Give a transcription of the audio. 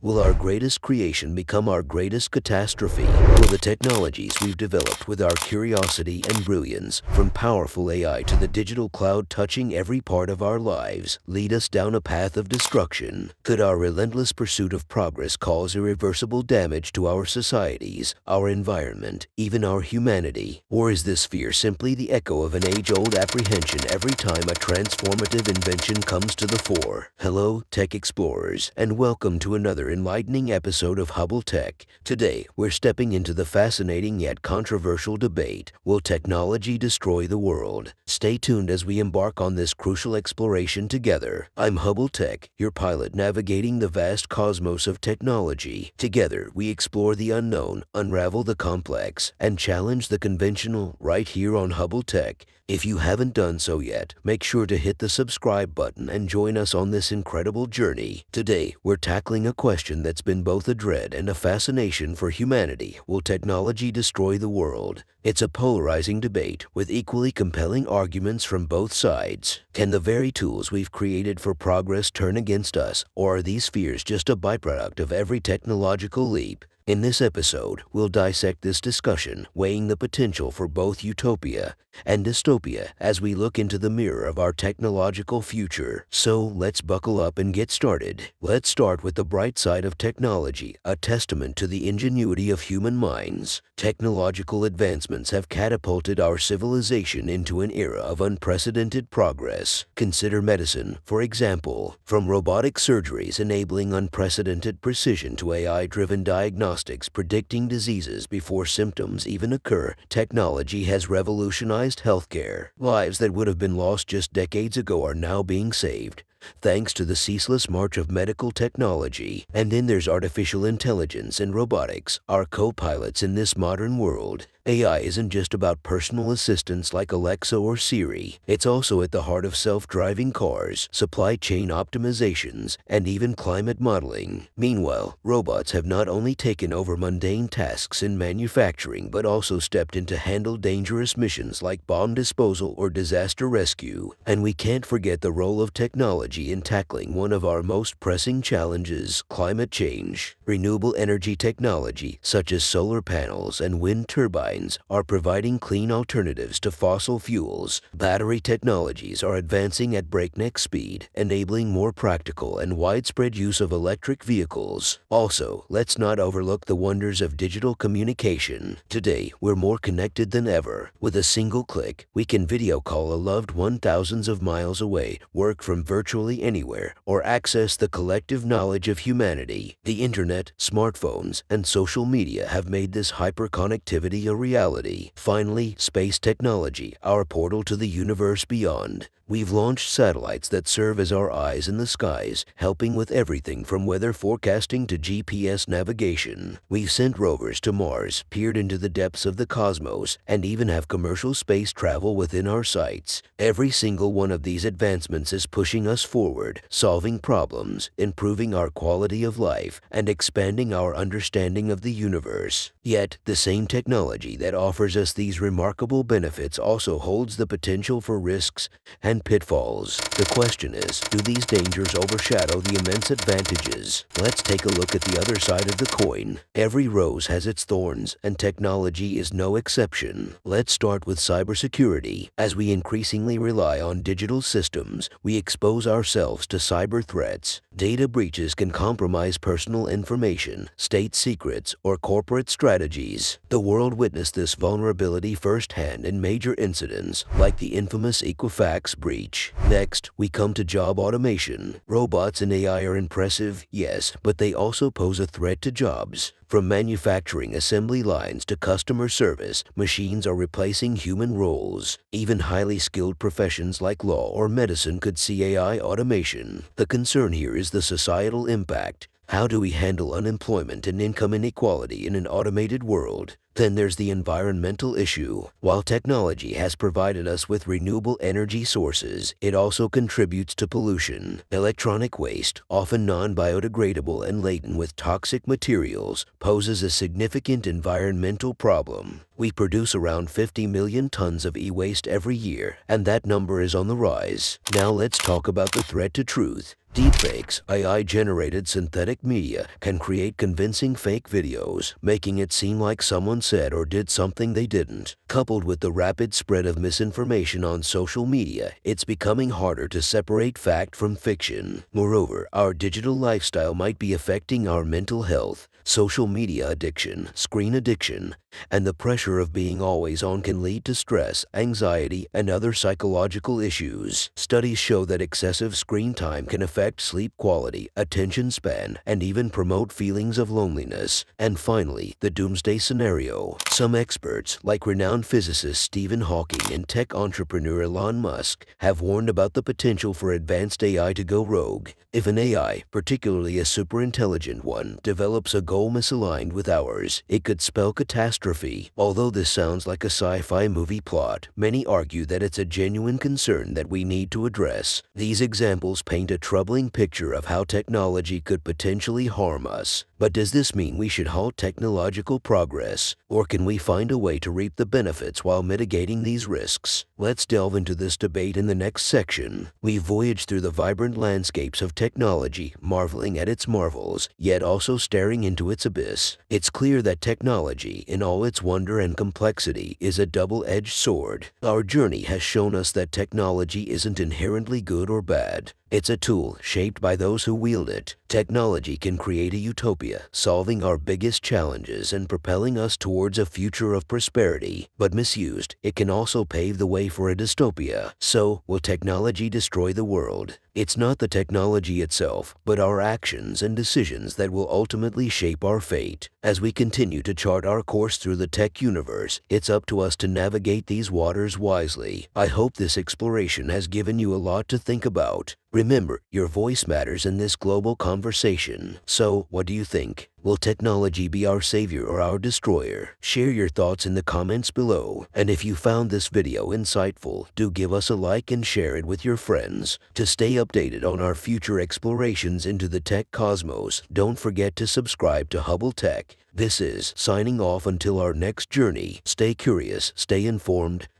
Will our greatest creation become our greatest catastrophe? Will the technologies we've developed with our curiosity and brilliance, from powerful AI to the digital cloud touching every part of our lives, lead us down a path of destruction? Could our relentless pursuit of progress cause irreversible damage to our societies, our environment, even our humanity? Or is this fear simply the echo of an age-old apprehension every time a transformative invention comes to the fore? Hello, tech explorers, and welcome to another enlightening episode of Hubble Tech. Today, we're stepping into the fascinating yet controversial debate: will technology destroy the world? Stay tuned as we embark on this crucial exploration together. I'm Hubble Tech, your pilot navigating the vast cosmos of technology. Together, we explore the unknown, unravel the complex, and challenge the conventional right here on Hubble Tech. If you haven't done so yet, make sure to hit the subscribe button and join us on this incredible journey. Today, we're tackling a question that's been both a dread and a fascination for humanity: will technology destroy the world? It's a polarizing debate with equally compelling arguments from both sides. Can the very tools we've created for progress turn against us, or are these fears just a byproduct of every technological leap? In this episode, we'll dissect this discussion, weighing the potential for both utopia and dystopia as we look into the mirror of our technological future. So let's buckle up and get started. Let's start with the bright side of technology, a testament to the ingenuity of human minds. Technological advancements have catapulted our civilization into an era of unprecedented progress. Consider medicine, for example. From robotic surgeries enabling unprecedented precision to AI-driven diagnostics predicting diseases before symptoms even occur, technology has revolutionized healthcare. Lives that would have been lost just decades ago are now being saved, thanks to the ceaseless march of medical technology. And then there's artificial intelligence and robotics, our co-pilots in this modern world. AI isn't just about personal assistants like Alexa or Siri. It's also at the heart of self-driving cars, supply chain optimizations, and even climate modeling. Meanwhile, robots have not only taken over mundane tasks in manufacturing but also stepped in to handle dangerous missions like bomb disposal or disaster rescue. And we can't forget the role of technology in tackling one of our most pressing challenges: climate change. Renewable energy technology, such as solar panels and wind turbines, are providing clean alternatives to fossil fuels. Battery technologies are advancing at breakneck speed, enabling more practical and widespread use of electric vehicles. Also, let's not overlook the wonders of digital communication. Today, we're more connected than ever. With a single click, we can video call a loved one thousands of miles away, work from virtually anywhere, or access the collective knowledge of humanity. The internet, smartphones, and social media have made this hyperconnectivity a reality. Finally, space technology, our portal to the universe beyond. We've launched satellites that serve as our eyes in the skies, helping with everything from weather forecasting to GPS navigation. We've sent rovers to Mars, peered into the depths of the cosmos, and even have commercial space travel within our sights. Every single one of these advancements is pushing us forward, solving problems, improving our quality of life, and expanding our understanding of the universe. Yet, the same technology that offers us these remarkable benefits also holds the potential for risks and pitfalls. The question is, do these dangers overshadow the immense advantages? Let's take a look at the other side of the coin. Every rose has its thorns, and technology is no exception. Let's start with cybersecurity. As we increasingly rely on digital systems, we expose ourselves to cyber threats. Data breaches can compromise personal information, state secrets, or corporate strategies. The world witnessed this vulnerability firsthand in major incidents like the infamous Equifax breach. Next, we come to job automation. Robots and AI are impressive, yes, but they also pose a threat to jobs. From manufacturing assembly lines to customer service, machines are replacing human roles. Even highly skilled professions like law or medicine could see AI automation. The concern here is the societal impact. How do we handle unemployment and income inequality in an automated world? Then there's the environmental issue. While technology has provided us with renewable energy sources, it also contributes to pollution. Electronic waste, often non-biodegradable and laden with toxic materials, poses a significant environmental problem. We produce around 50 million tons of e-waste every year, and that number is on the rise. Now let's talk about the threat to truth. Deepfakes, AI-generated synthetic media, can create convincing fake videos, making it seem like someone said or did something they didn't. Coupled with the rapid spread of misinformation on social media, it's becoming harder to separate fact from fiction. Moreover, our digital lifestyle might be affecting our mental health. Social media addiction, screen addiction, and the pressure of being always on can lead to stress, anxiety, and other psychological issues. Studies show that excessive screen time can affect sleep quality, attention span, and even promote feelings of loneliness. And finally, the doomsday scenario. Some experts, like renowned physicist Stephen Hawking and tech entrepreneur Elon Musk, have warned about the potential for advanced AI to go rogue. If an AI, particularly a superintelligent one, develops a goal misaligned with ours, it could spell catastrophe. Although this sounds like a sci-fi movie plot, many argue that it's a genuine concern that we need to address. These examples paint a troubling picture of how technology could potentially harm us. But does this mean we should halt technological progress? Or can we find a way to reap the benefits while mitigating these risks? Let's delve into this debate in the next section. We voyage through the vibrant landscapes of technology, marveling at its marvels, yet also staring into its abyss. It's clear that technology, in all its wonder and complexity, is a double-edged sword. Our journey has shown us that technology isn't inherently good or bad. It's a tool shaped by those who wield it. Technology can create a utopia, solving our biggest challenges and propelling us towards a future of prosperity. But misused, it can also pave the way for a dystopia. So, will technology destroy the world? It's not the technology itself, but our actions and decisions that will ultimately shape our fate. As we continue to chart our course through the tech universe, it's up to us to navigate these waters wisely. I hope this exploration has given you a lot to think about. Remember, your voice matters in this global conversation. So, what do you think? Will technology be our savior or our destroyer? Share your thoughts in the comments below. And if you found this video insightful, do give us a like and share it with your friends. To stay updated on our future explorations into the tech cosmos, don't forget to subscribe to Hubble Tech. This is signing off until our next journey. Stay curious, stay informed,